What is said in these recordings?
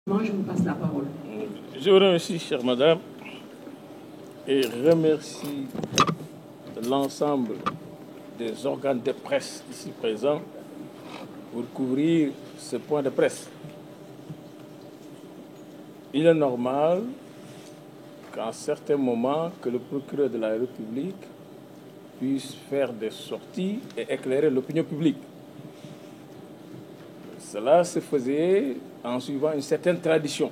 Je vous passe la parole. Je vous remercie, chère madame, et remercie l'ensemble des organes de presse ici présents pour couvrir ce point de presse. Il est normal qu'à certains moments, que le procureur de la République puisse faire des sorties et éclairer l'opinion publique. Cela se faisait en suivant une certaine tradition.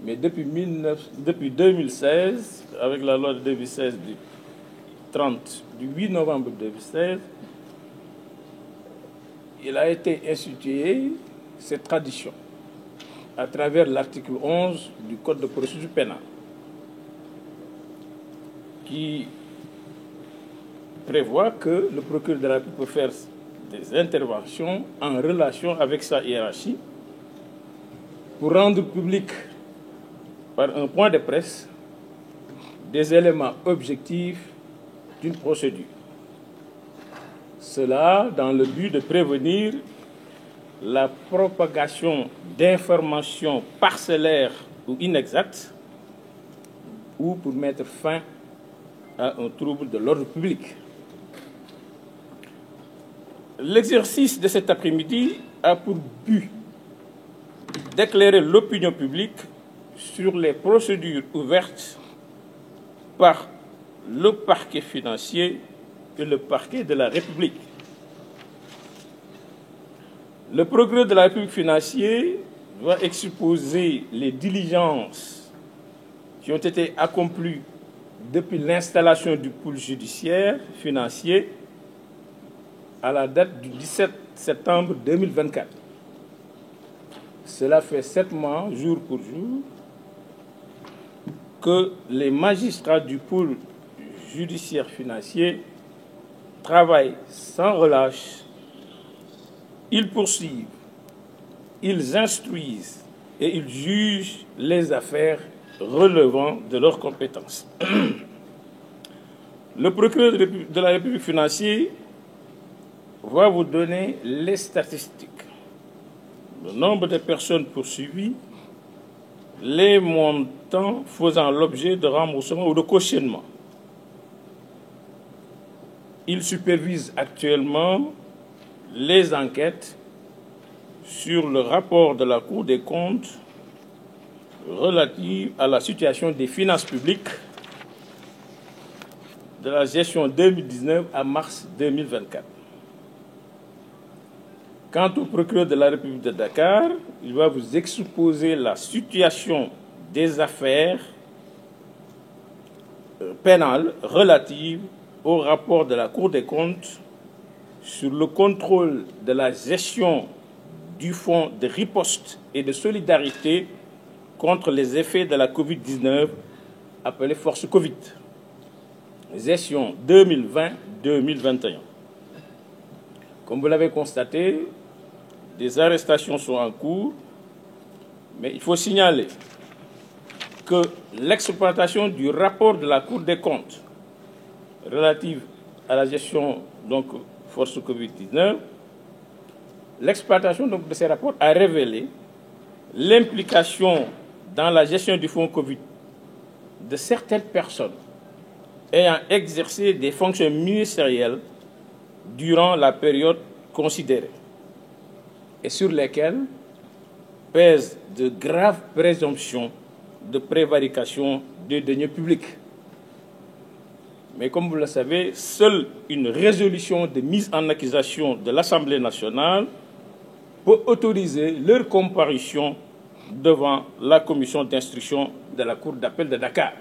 Mais depuis 2016, avec la loi de 2016 du 8 novembre 2016, il a été institué cette tradition à travers l'article 11 du Code de procédure pénale qui prévoit que le procureur de la République peut faire des interventions en relation avec sa hiérarchie pour rendre public par un point de presse des éléments objectifs d'une procédure. Cela dans le but de prévenir la propagation d'informations parcellaires ou inexactes ou pour mettre fin à un trouble de l'ordre public. L'exercice de cet après-midi a pour but d'éclairer l'opinion publique sur les procédures ouvertes par le parquet financier et le parquet de la République. Le procureur de la République financier doit exposer les diligences qui ont été accomplies depuis l'installation du pôle judiciaire financier à la date du 17 septembre 2024. Cela fait 7 mois, jour pour jour, que les magistrats du pôle judiciaire financier travaillent sans relâche. Ils poursuivent, ils instruisent et ils jugent les affaires relevant de leurs compétences. Le procureur de la République financier va vous donner les statistiques, le nombre de personnes poursuivies, les montants faisant l'objet de remboursement ou de cautionnement. Il supervise actuellement les enquêtes sur le rapport de la Cour des comptes relative à la situation des finances publiques de la gestion 2019 à mars 2024. Quant au procureur de la République de Dakar, il va vous exposer la situation des affaires pénales relatives au rapport de la Cour des comptes sur le contrôle de la gestion du fonds de riposte et de solidarité contre les effets de la Covid-19, appelé Force Covid, gestion 2020-2021. Comme vous l'avez constaté, des arrestations sont en cours, mais il faut signaler que l'exploitation du rapport de la Cour des comptes relative à la gestion Force Covid-19, l'exploitation de ces rapports a révélé l'implication dans la gestion du fonds Covid de certaines personnes ayant exercé des fonctions ministérielles durant la période considérée et sur lesquelles pèsent de graves présomptions de prévarication des deniers publics. Mais comme vous le savez, seule une résolution de mise en accusation de l'Assemblée nationale peut autoriser leur comparution devant la commission d'instruction de la Cour d'appel de Dakar.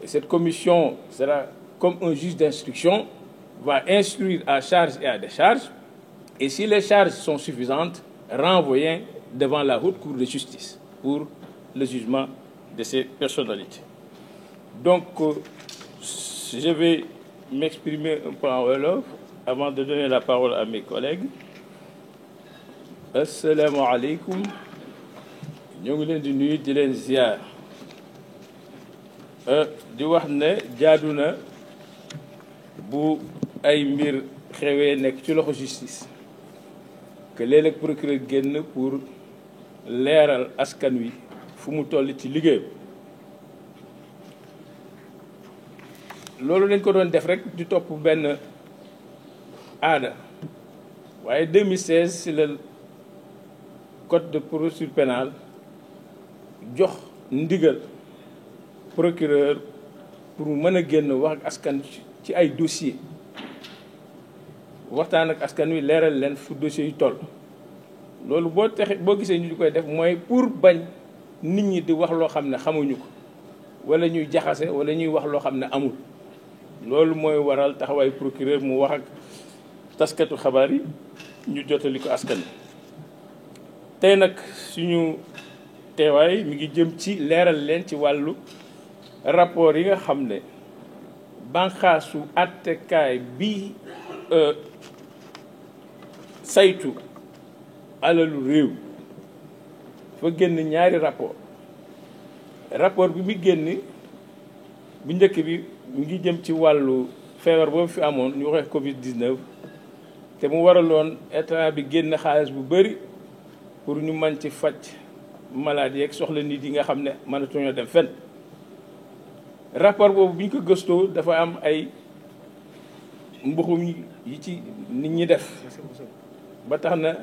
Et cette commission sera, comme un juge d'instruction, va instruire à charge et à décharge, et si les charges sont suffisantes, renvoyer devant la Haute Cour de justice pour le jugement de ces personnalités. Donc, je vais m'exprimer un peu en wolof avant de donner la parole à mes collègues. Assalamu alaikum. Ñu ngi leen di nuyu di leen ziar. Di wax ne jaadu na bu ay mbir xewee nekk ci loxo justice que léeg-léeg procureur génn pour leeral askan wi fu mu toll ci liggéeyam. loolu dañ ko doon def rek di topp benn aada waaye 2016 ci la code de procédure pénale jox ndigal procureur pour mën a génn wax ak askan ci ay dossier waxtaan ak askan wi leeral leen fu dossier yu toll. loolu boo gisee ñu di koy def mooy pour bañ nit ñi di wax loo xam ne xamuñu ko wala ñuy jaxase wala ñuy wax loo xam ne amul. loolu mooy waral taxawaayu procureur mu wax ak taskatu xabaar yi ñu jotali ko askan wi. tey nag suñu teewaay mi ngi jëm ci leeral leen ci wàllu rapport yi nga xam ne banqaasu attekaay bi saytu alalu réew fa génn ñaari rapport bi mu génn bu njëkk bi mi ngi jëm ci wàllu feebar boobu fi amoon ñu waxee Covid-19 te mu waraloon état bi génn xaalis bu bari pour ñu mën ci faj maladie yeeg soxla nit yi nga xam ne mënatuñoo dem fenn. rapport boobu bi ñu ko gëstoo dafa am ay mbuxum yi ci nit ñi def ba tax na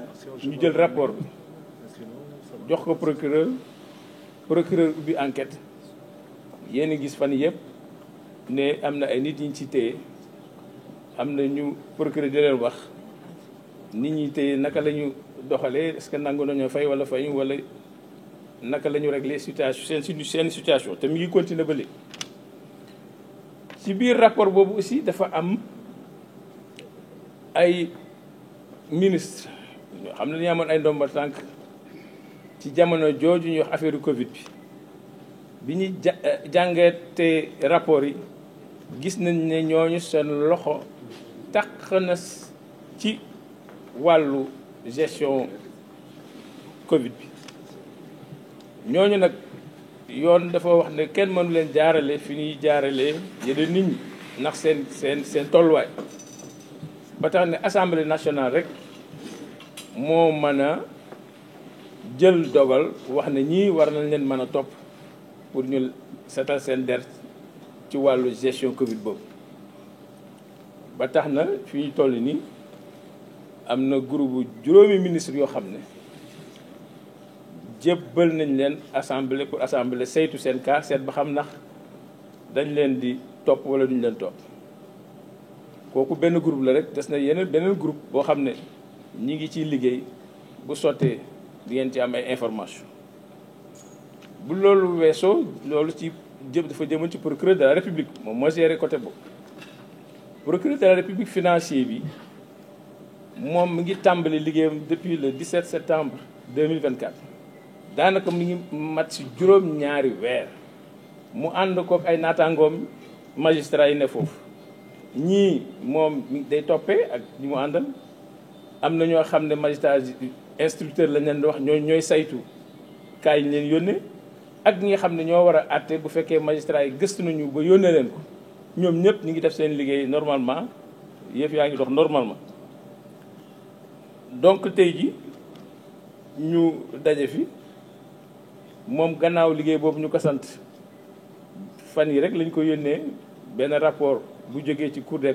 ñu jël rapport bi jox ko procureur ubbi enquête yéen a gis fan yëpp ne am na ay nit ñi ci téye am na ñu procureur di leen wax nit ñi téye naka la ñu doxalee est-ce que nangu nañoo fay wala fayu wala naka la ñu régler situation seen situation te mi ngi continuer ba léegi. ci biir rapport boobu aussi dafa am ay ministre ñoo xam ne dañu amoon ay ndomba tànk ci jamono jooju ñuy wax affaire Covid bi ñuy jàngatee rapport yi gis nañ ne ñooñu seen loxo taq na ci wàllu gestion Covid bi. ñooñu nag yoon dafa wax ne kenn mënu leen jaarale fi ñuy jaarale yeneen nit ñi ndax seen tolluwaay ba tax ne assemblée nationale rek moo mën a jël dogal wax ne ñii war nañ leen mën a topp pour ñu setal seen der ci wàllu gestion Covid boobu. ba tax na fi ñu toll nii am na groupe juróomi ministre yoo xam ne jébbal nañ leen assemblée pour assemblée saytu seen cas seet ba xam ndax dañ leen di topp wala duñ leen topp. kooku benn groupe la rek des na beneen groupe boo xam ne ñi ngi ciy liggéey bu sottee di ngeen ci am ay information bu loolu weesoo loolu ci dafa jëmoon ci procureur de la république moom moo géré côté boobu. procureur de la république financier bi moom mi ngi tàmbali liggéeyam depuis le 17 septembre 2024 daanaka mi ngi mat si juróom-ñaari weer mu ànd kook ay naataangoom magistrat yi ne foofu. ñii moom day toppee ak ñi mu àndal am na ñoo xam ne magistrat instructeur lañ leen di wax ñooy saytu kaay yi ñu leen yónnee ak ñi nga xam ne ñoo war a àtte bu fekkee magistrat yi gëstu nañu ba yónnee leen ko ñoom ñëpp ñu ngi def seen liggéey normalement yëf yaa ngi dox normalement. donc tey ji ñu daje fi moom gannaaw liggéey boobu ñu ko sant fan yi rek lañ ko yónnee benn rapport bu jógee ci Cour des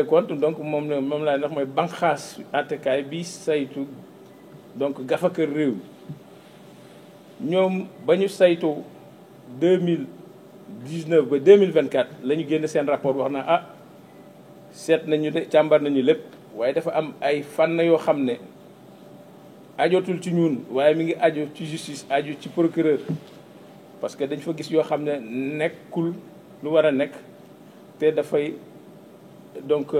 comptes donc moom laa wax mooy banqaas àttekaay bi saytu donc gafaka réew ñoom ba ñu saytu 2019 ba 2024 la ñu génn seen rapport wax na seet nañu de càmbar nañu lépp waaye dafa am ay fànn yoo xam ne ajotul ci ñun waaye mi ngi aju ci justice aju ci procureur parce que dañ fa gis yoo xam ne nekkul lu war a nekk te dafay donc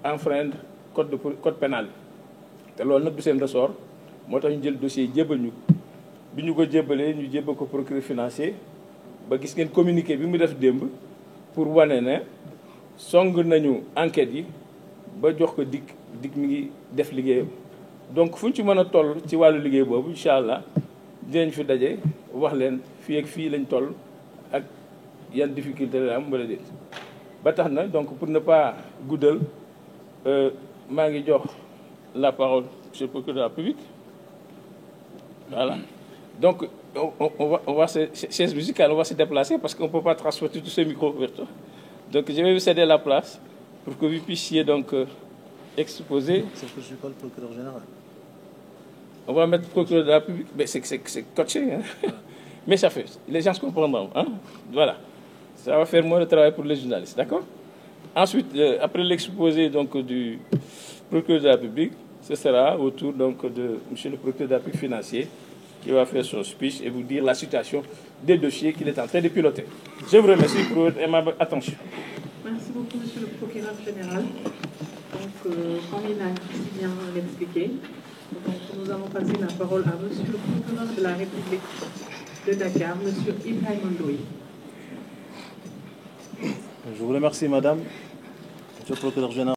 enfreindre code pénal te loolu nag du seen ressort moo tax ñu jël dossier jébbal ñu bi ñu ko jébbalee ñu jébbal ko procureur financier ba gis ngeen communiqué bi mu def démb pour wane ne song nañu enquête yi ba jox ko dig mi ngi def liggéeyam. donc fu ñu ci mën a toll ci wàllu liggéey boobu incha allah dinañ fi daje wax leen fii ak fii lañ toll ak yan difficulté la am wala déet. ba tax na donc pour ne pas guddal maa ngi jox la parole monsieur le procureur de la République Voilà. Donc, on va chaise musicale, on va se déplacer parce qu'on ne peut pas transporter tous ces micros. Donc, je vais vous céder la place pour que vous puissiez donc exposer. Sauf que je ne suis pas le procureur général. On va mettre procureur de la République, mais c'est coaché. Hein. Mais ça fait, les gens se comprendront. Hein. Voilà. Ça va faire moins de travail pour les journalistes, d'accord? Ensuite, après l'exposé donc du procureur de la République, ce sera au tour donc de M. le procureur de la République financier qui va faire son speech et vous dire la situation des dossiers qu'il est en train de piloter. Je vous remercie pour votre aimable attention. Merci beaucoup, Monsieur le procureur général. Donc, comme il a si bien expliqué, donc, nous allons passer la parole à Monsieur le procureur de la République de Dakar, Monsieur Ibrahim Ndoye. Je vous remercie, Madame. Monsieur le procureur général.